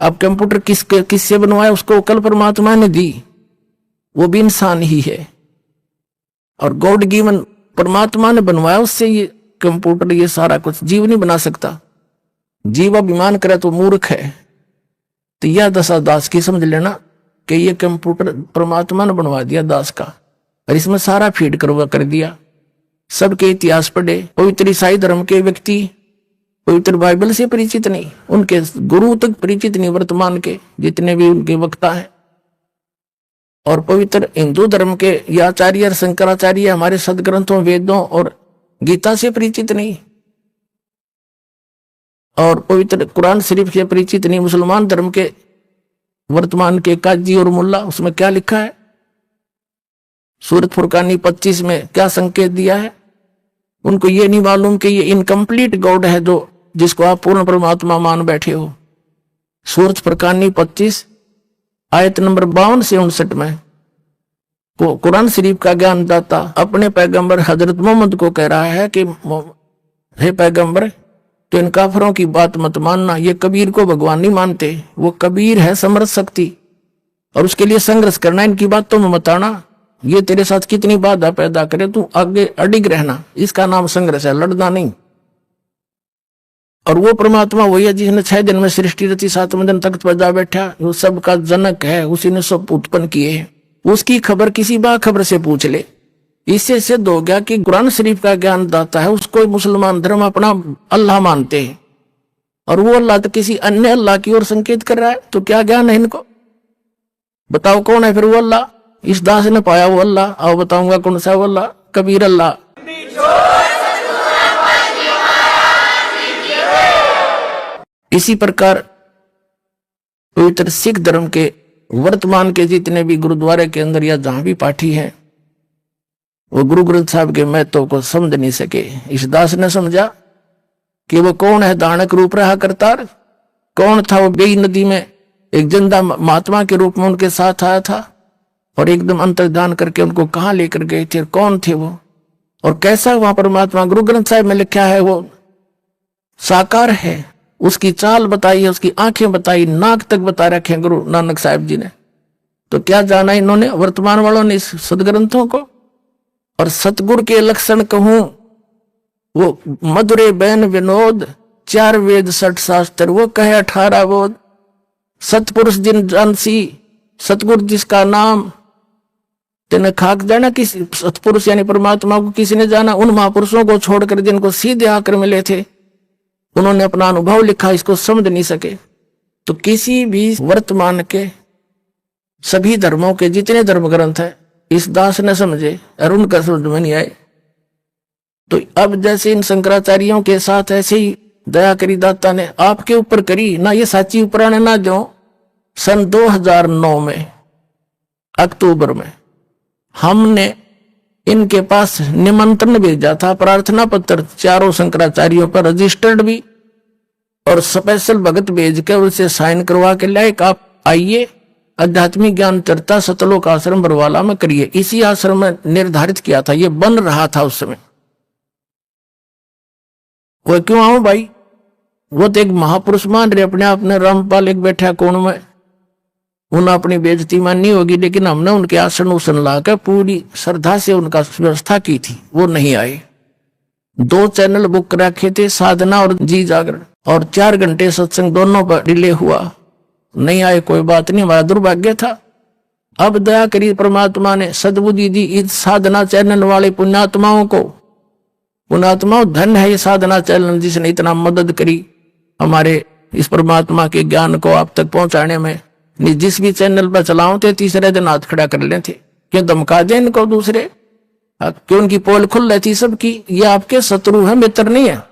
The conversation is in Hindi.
अब कंप्यूटर किससे बनवाया, उसको कल परमात्मा ने दी, वो भी इंसान ही है। और गॉड गिवन परमात्मा ने बनवाया, उससे ये कंप्यूटर ये सारा कुछ जीव नहीं बना सकता। जीव अभिमान करे तो मूर्ख है। तो यह दशा दास की समझ लेना कि ये कंप्यूटर परमात्मा ने बनवा दिया दास का, और इसमें सारा फीड कर दिया। सबके इतिहास पढ़े, पवित्र ईसाई धर्म के व्यक्ति पवित्र बाइबल से परिचित नहीं, उनके गुरु तक परिचित नहीं, वर्तमान के जितने भी उनके वक्ता हैं। और पवित्र हिंदू धर्म के या आचार्य शंकराचार्य हमारे सदग्रंथों वेदों और गीता से परिचित नहीं, और पवित्र कुरान शरीफ से परिचित नहीं। मुसलमान धर्म के वर्तमान के काजी और मुल्ला, उसमें क्या लिखा है, सूरत फुरकानी 25 में क्या संकेत दिया है, उनको ये नहीं मालूम कि ये इनकम्प्लीट गॉड है जो जिसको आप पूर्ण परमात्मा मान बैठे हो। सूरत फुरकानी 25 आयत नंबर 52 से 59 में कुरान शरीफ का ज्ञान दाता अपने पैगंबर हजरत मोहम्मद को कह रहा है कि हे पैगंबर, तो इन काफरों की बात मत मानना, ये कबीर को भगवान नहीं मानते, वो कबीर है समर्थ शक्ति, और उसके लिए संघर्ष करना, इनकी बातों में मत आना, ये तेरे साथ कितनी बाधा पैदा करे, तू आगे अडिग रहना, इसका नाम संघर्ष है, लड़ना नहीं। और वो परमात्मा वही है जिसने 6 दिन में सृष्टि रची, 7वें दिन तख्त पर जा बैठा, वो सबका जनक है, उसी ने सब उत्पन्न किए हैं। उसकी खबर किसी बाखबर से पूछ ले। इससे सिद्ध हो गया कि कुरान शरीफ का ज्ञान दाता है, उसको मुसलमान धर्म अपना अल्लाह मानते हैं, और वो अल्लाह तो किसी अन्य अल्लाह की ओर संकेत कर रहा है। तो क्या ज्ञान है इनको, बताओ कौन है फिर वो अल्लाह? इस दास ने पाया वो अल्लाह, आओ बताऊंगा कौन सा वो अल्लाह, कबीर अल्लाह। इसी प्रकार पवित्र सिख धर्म के वर्तमान के जितने भी गुरुद्वारे के अंदर या जहां भी पाठी हैं, वो गुरु ग्रंथ साहब के महत्व को समझ नहीं सके। इस दास ने समझा कि वो कौन है, दानक रूप रहा करतार, कौन था वो बेई नदी में एक जिंदा महात्मा के रूप में उनके साथ आया था, और एकदम अंतर्धान करके उनको कहां लेकर गए थे, कौन थे वो, और कैसा वहां परमात्मा गुरु ग्रंथ साहब में लिखा है वो साकार है। उसकी चाल बताई है, उसकी आंखें बताई, नाक तक बता रखे गुरु नानक साहब जी ने। तो क्या जाना इन्होंने वर्तमान वालों ने इस सदग्रंथों को। और सतगुरु के लक्षण कहूं वो मधुरे बैन विनोद, 4 वेद 60 शास्त्र, वो कहे 18 बोध। सतपुरुष जिन जानसी, सतगुरु जिसका नाम तेने खाक जाना। किसी सतपुरुष यानी परमात्मा को किसी ने जाना, उन महापुरुषों को छोड़कर जिनको सीधे आकर मिले थे, उन्होंने अपना अनुभव लिखा, इसको समझ नहीं सके। तो किसी भी वर्तमान के सभी धर्मों के जितने धर्म ग्रंथ है, इस दास ने समझे और उनका समझ में नहीं आए। तो अब जैसे इन शंकराचार्यों के साथ ऐसे ही दया करी दाता ने आपके ऊपर करी ना, ये साची उपराणे ना जो सन 2009 में अक्टूबर में हमने इनके पास निमंत्रण भेजा था, प्रार्थना पत्र चारों शंकराचार्यों पर रजिस्टर्ड भी, और स्पेशल भगत भेज के उनसे साइन करवा के लाए, आप आइए आध्यात्मिक ज्ञान चर्चा सतलोक आश्रम बरवाला में करिए। इसी आश्रम में निर्धारित किया था, ये बन रहा था उस समय। वो क्यों आऊं भाई, वो तो एक महापुरुष मान रहे अपने आप ने, रामपाल एक बैठा कोण में, उन्हें अपनी बेइज्जती माननी होगी, लेकिन हमने उनके आसन उसन लाकर पूरी श्रद्धा से उनका व्यवस्था की थी, वो नहीं आए। 2 चैनल बुक रखे थे, साधना और जी जागरण, और 4 घंटे सत्संग दोनों पर डिले हुआ, नहीं आए, कोई बात नहीं, हमारा दुर्भाग्य था। अब दया करी परमात्मा ने, सद्बुद्धि दी इस साधना चैनल वाले पुण्यात्माओं को। पुण्यात्माओं धन है ये साधना चैनल जिसने इतना मदद करी हमारे इस परमात्मा के ज्ञान को आप तक पहुंचाने में। जिस भी चैनल पर चलाओ थे तीसरे दिन हाथ खड़ा कर लेते, क्यों धमका दे इनको दूसरे, क्यों उनकी पोल खुल रही थी सबकी, ये आपके शत्रु है, मित्र नहीं है।